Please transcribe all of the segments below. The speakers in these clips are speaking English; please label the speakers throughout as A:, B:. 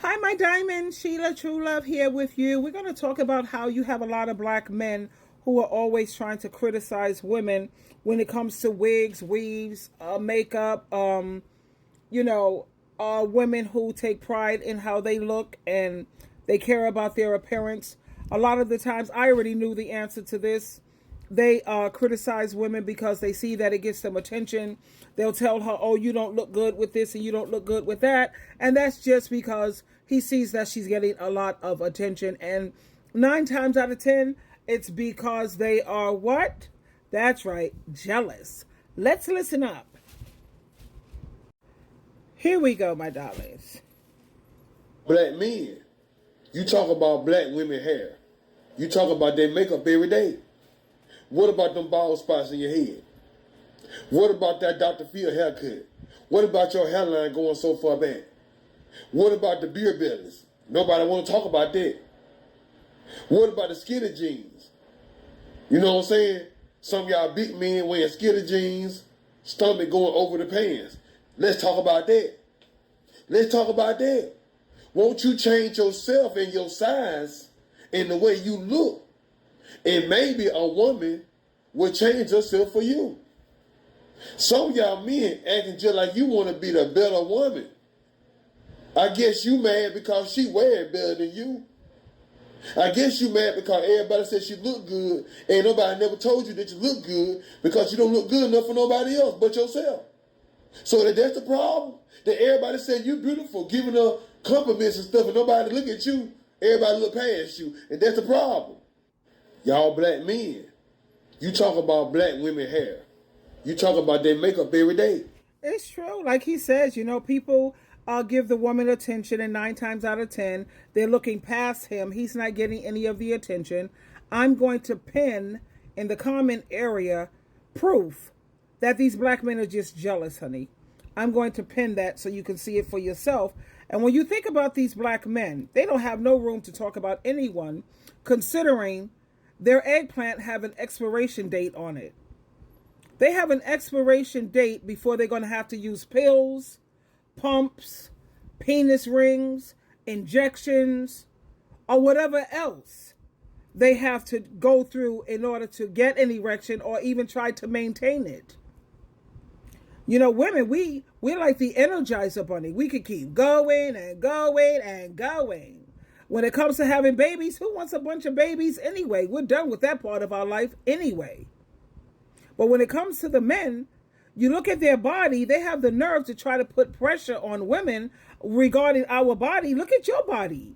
A: Hi, my diamond. SheilaTruelove here with you. We're going to talk about how you have a lot of black men who are always trying to criticize women when it comes to wigs, weaves, makeup, women who take pride in how they look and they care about their appearance. A lot of the times, I already knew the answer to this. They criticize women because they see that it gets them attention. They'll tell her, oh, you don't look good with this and you don't look good with that. And that's just because he sees that she's getting a lot of attention. And 9 times out of 10, it's because they are what? That's right, jealous. Let's listen up. Here we go, my darlings.
B: Black men, you talk about black women hair. You talk about their makeup every day. What about them bald spots in your head? What about that Dr. Phil haircut? What about your hairline going so far back? What about the beer bellies? Nobody want to talk about that. What about the skinny jeans? You know what I'm saying? Some of y'all big men wearing skinny jeans, stomach going over the pants. Let's talk about that. Let's talk about that. Won't you change yourself and your size and the way you look? And maybe a woman will change herself for you. Some of y'all men acting just like you want to be the better woman. I guess you mad because she wearing better than you. I guess you mad because everybody says she look good and nobody never told you that you look good because you don't look good enough for nobody else but yourself. So that's the problem. That everybody said you beautiful, giving her compliments and stuff, and nobody look at you. Everybody look past you, and that's the problem. Y'all black men, you talk about black women hair. You talk about their makeup every day.
A: It's true. Like he says, people give the woman attention, and 9 times out of 10, they're looking past him. He's not getting any of the attention. I'm going to pin in the comment area proof that these black men are just jealous, honey. I'm going to pin that so you can see it for yourself. And when you think about these black men, they don't have no room to talk about anyone, considering their eggplant have an expiration date on it. They have an expiration date before they're going to have to use pills, pumps, penis rings, injections, or whatever else they have to go through in order to get an erection or even try to maintain it. Women, we're like the Energizer Bunny. We could keep going and going and going. When it comes to having babies, who wants a bunch of babies anyway? We're done with that part of our life anyway. But when it comes to the men, you look at their body, they have the nerve to try to put pressure on women regarding our body. Look at your body.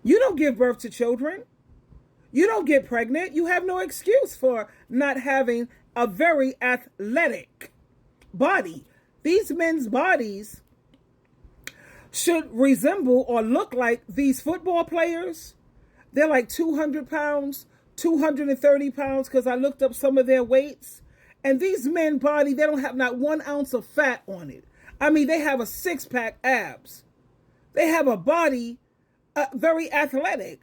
A: You don't give birth to children. You don't get pregnant. You have no excuse for not having a very athletic body. These men's bodies should resemble or look like these football players. They're like 200 pounds, 230 pounds, because I looked up some of their weights. And these men's body, they don't have not 1 ounce of fat on it. I mean, they have a 6-pack abs. They have a body very athletic.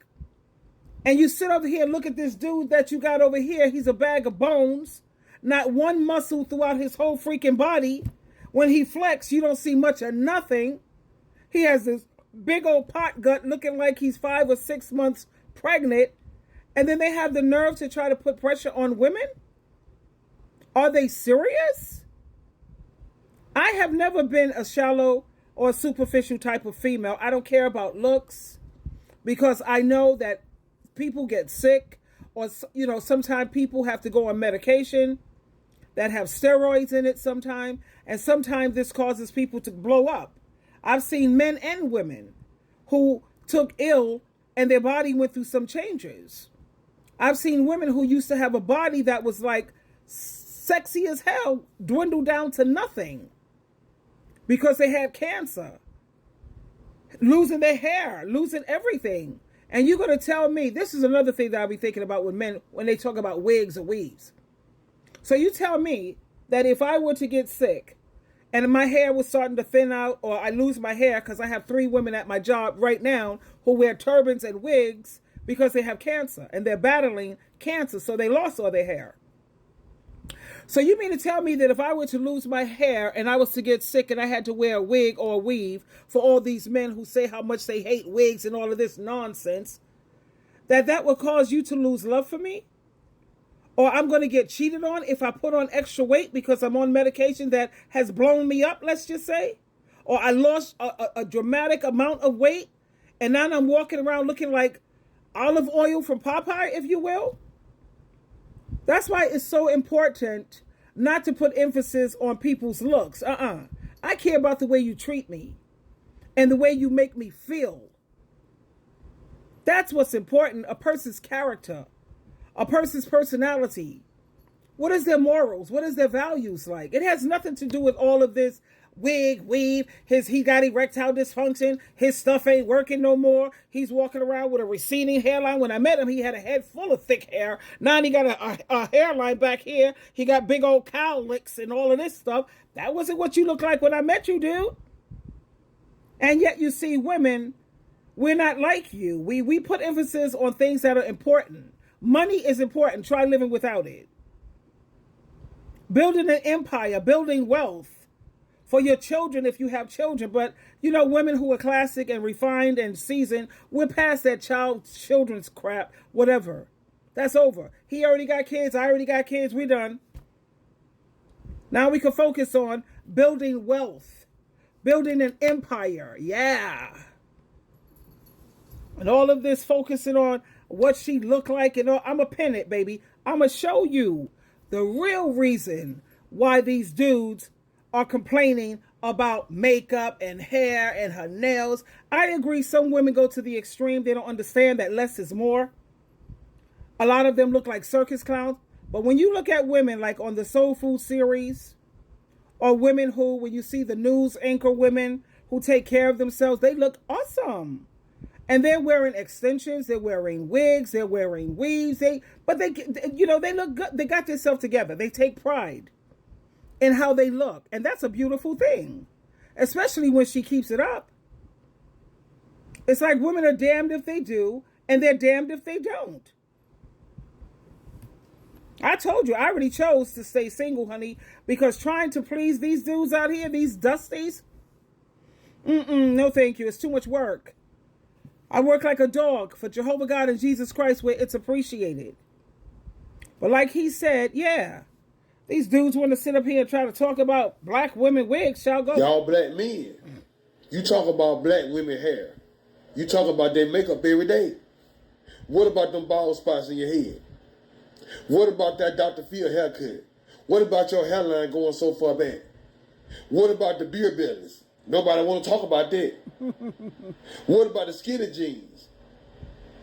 A: And you sit over here and look at this dude that you got over here. He's a bag of bones. Not one muscle throughout his whole freaking body. When he flex, you don't see much of nothing. He has this big old pot gut looking like he's 5 or 6 months pregnant. And then they have the nerve to try to put pressure on women? Are they serious? I have never been a shallow or superficial type of female. I don't care about looks because I know that people get sick or, sometimes people have to go on medication that have steroids in it sometimes. And sometimes this causes people to blow up. I've seen men and women who took ill and their body went through some changes. I've seen women who used to have a body that was like sexy as hell dwindle down to nothing because they had cancer, losing their hair, losing everything. And you're going to tell me, this is another thing that I'll be thinking about with men when they talk about wigs or weaves. So you tell me that if I were to get sick and my hair was starting to thin out or I lose my hair, because I have 3 women at my job right now who wear turbans and wigs because they have cancer and they're battling cancer, so they lost all their hair. So you mean to tell me that if I were to lose my hair and I was to get sick and I had to wear a wig or a weave for all these men who say how much they hate wigs and all of this nonsense, that would cause you to lose love for me? Or I'm going to get cheated on if I put on extra weight because I'm on medication that has blown me up, let's just say? Or I lost a dramatic amount of weight and now I'm walking around looking like olive oil from Popeye, if you will? That's why it's so important not to put emphasis on people's looks. I care about the way you treat me and the way you make me feel. That's what's important. A person's character, a person's personality. What is their morals? What is their values like? It has nothing to do with all of this wig, weave. He got erectile dysfunction. His stuff ain't working no more. He's walking around with a receding hairline. When I met him, he had a head full of thick hair. Now he got a hairline back here. He got big old cow licks and all of this stuff. That wasn't what you looked like when I met you, dude. And yet you see women, we're not like you. We put emphasis on things that are important. Money is important. Try living without it. Building an empire, building wealth for your children if you have children. But, women who are classic and refined and seasoned, we're past that children's crap, whatever. That's over. He already got kids. I already got kids. We done. Now we can focus on building wealth, building an empire. Yeah. And all of this focusing on what she looked like and all. I'm going to pin it, baby. I'm going to show you the real reason why these dudes are complaining about makeup and hair and her nails. I agree some women go to the extreme. They don't understand that less is more. A lot of them look like circus clowns. But when you look at women like on the Soul Food series, or women who, when you see the news anchor women who take care of themselves, they look awesome. And they're wearing extensions, they're wearing wigs, they're wearing weaves. They look good. They got themselves together. They take pride in how they look. And that's a beautiful thing, especially when she keeps it up. It's like women are damned if they do, and they're damned if they don't. I told you, I already chose to stay single, honey, because trying to please these dudes out here, these dusties, no thank you. It's too much work. I work like a dog for Jehovah God and Jesus Christ where it's appreciated. But like he said, yeah, these dudes want to sit up here and try to talk about black women wigs. Shall go.
B: Y'all black men, you talk about black women hair. You talk about their makeup every day. What about them bald spots in your head? What about that Dr. Phil haircut? What about your hairline going so far back? What about the beer bellies? Nobody want to talk about that. What about the skinny jeans?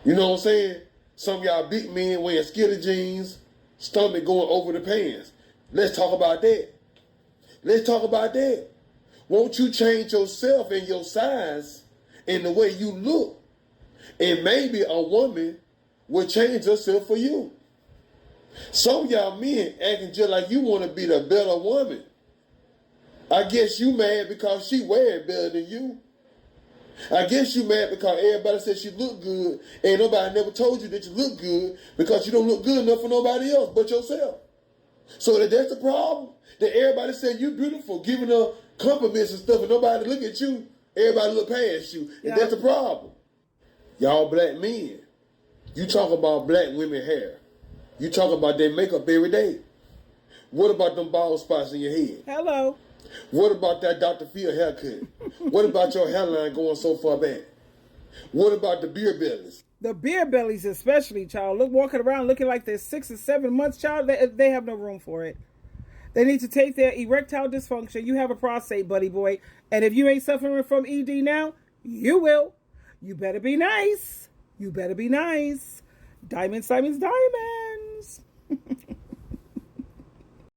B: You know what I'm saying? Some of y'all big men wearing skinny jeans, stomach going over the pants. Let's talk about that. Let's talk about that. Won't you change yourself and your size and the way you look? And maybe a woman will change herself for you. Some of y'all men acting just like you want to be the better woman. I guess you mad because she wearing better than you. I guess you mad because everybody says she look good and nobody never told you that you look good because you don't look good enough for nobody else but yourself. So that's the problem. That everybody said you beautiful, giving her compliments and stuff, and nobody look at you. Everybody look past you. And that's the problem. Y'all black men, you talk about black women hair. You talk about their makeup every day. What about them bald spots in your head?
A: Hello.
B: What about that Dr. Phil haircut? What about your hairline going so far back? What about the beer bellies?
A: The beer bellies especially, child. Look, walking around looking like they're 6 or 7 months, child. They have no room for it. They need to take their erectile dysfunction. You have a prostate, buddy boy. And if you ain't suffering from ED now, you will. You better be nice. You better be nice. Diamonds, diamonds, diamonds.